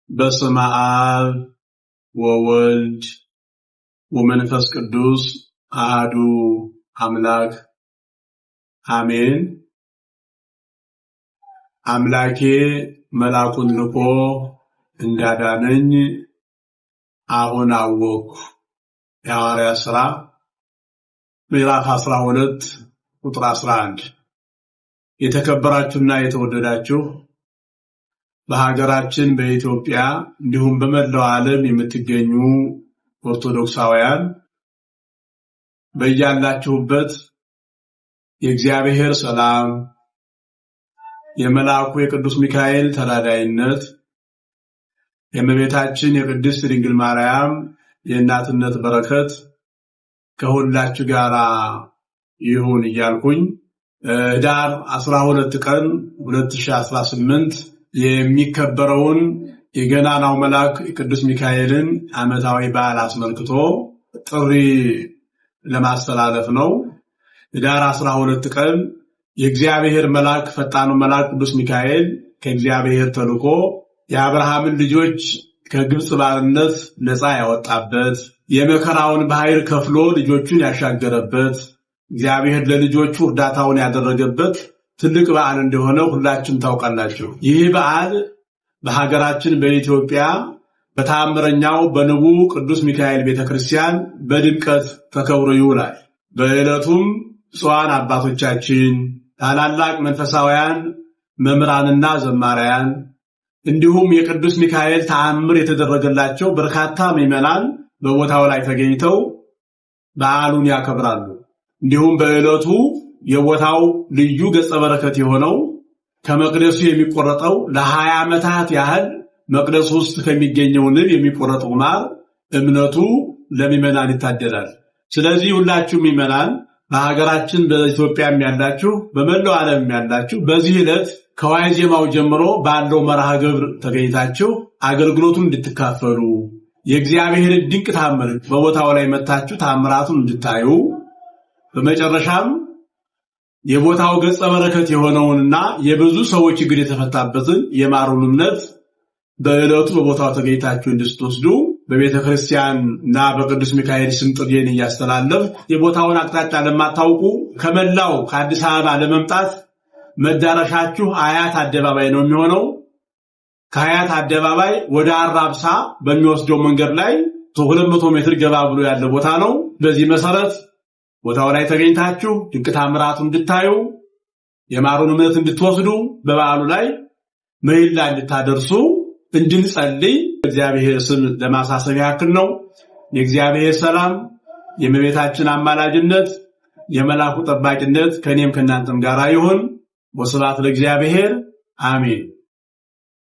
በስመ አብ ወወልድ ወመንፈስ ቅዱስ አሐዱ አምላክ አሜን። አምላኬ መልአኩን ልኮ እንዳዳነኝ አሁን አወቅሁ። የሐዋርያት ሥራ ምዕራፍ 12 ቁጥር 11። የተከበራችሁና የተወደዳችሁ በሀገራችን በኢትዮጵያ እንዲሁም በመላው ዓለም የምትገኙ ኦርቶዶክሳውያን በእያላችሁበት የእግዚአብሔር ሰላም የመልአኩ የቅዱስ ሚካኤል ተራዳኢነት የእመቤታችን የቅድስት ድንግል ማርያም የእናትነት በረከት ከሁላችሁ ጋር ይሁን እያልኩኝ ኅዳር 12 ቀን 2018 የሚከበረውን የገናናው መልአክ የቅዱስ ሚካኤልን ዓመታዊ በዓል አስመልክቶ ጥሪ ለማስተላለፍ ነው። ኅዳር 12 ቀን የእግዚአብሔር መልአክ ፈጣኑ መልአክ ቅዱስ ሚካኤል ከእግዚአብሔር ተልኮ የአብርሃምን ልጆች ከግብጽ ባርነት ነፃ ያወጣበት የመከራውን ባህር ከፍሎ ልጆቹን ያሻገረበት እግዚአብሔር ለልጆቹ እርዳታውን ያደረገበት ትልቅ በዓል እንደሆነ ሁላችሁም ታውቃላችሁ። ይህ በዓል በሀገራችን በኢትዮጵያ በተአምረኛው በንጉሥ ቅዱስ ሚካኤል ቤተክርስቲያን በድምቀት ተከብሮ ይውላል። በዕለቱም ብፁዓን አባቶቻችን ታላላቅ መንፈሳውያን መምህራንና ዘማሪያን እንዲሁም የቅዱስ ሚካኤል ተአምር የተደረገላቸው በርካታ ምዕመናን በቦታው ላይ ተገኝተው በዓሉን ያከብራሉ። እንዲሁም በዕለቱ የቦታው ልዩ ገጸ በረከት የሆነው ከመቅደሱ የሚቆረጠው ለ20 ዓመታት ያህል መቅደሱ ውስጥ ከሚገኘው ንብ የሚቆረጠው ማር እምነቱ ለምዕመናን ይታደላል። ስለዚህ ሁላችሁ ምዕመናን በሀገራችን በኢትዮጵያም ያላችሁ በመላው ዓለም ያላችሁ በዚህ ዕለት ከዋዜማው ጀምሮ ባለው መርሃ ግብር ተገኝታችሁ አገልግሎቱን እንድትካፈሉ የእግዚአብሔር ድንቅ ተአምር በቦታው ላይ መታችሁ ተአምራቱን እንድታዩ በመጨረሻም የቦታው ገጸ በረከት የሆነውንና የብዙ ሰዎች ችግር የተፈታበትን የማሩን እምነት በዕለቱ በቦታው ተገኝታችሁ እንድትወስዱ በቤተክርስቲያንና በቅዱስ ሚካኤል ስም ጥሪዬን እያስተላለፍ የቦታውን አቅጣጫ ለማታውቁ ከመላው ከአዲስ አበባ ለመምጣት መዳረሻችሁ አያት አደባባይ ነው የሚሆነው። ከአያት አደባባይ ወደ አራብሳ በሚወስደው መንገድ ላይ 200 ሜትር ገባ ብሎ ያለ ቦታ ነው። በዚህ መሰረት ቦታው ላይ ተገኝታችሁ ድንቅ ተአምራቱን እንድታዩ የማሩን እምነት እንድትወስዱ በበዓሉ ላይ ምህላ እንድታደርሱ እንድንጸልይ እግዚአብሔር ስም ለማሳሰብ ያክል ነው። የእግዚአብሔር ሰላም የእመቤታችን አማላጅነት የመልአኩ ጠባቂነት ከኔም ከናንተም ጋር ይሁን። ወስብሐት ለእግዚአብሔር አሜን።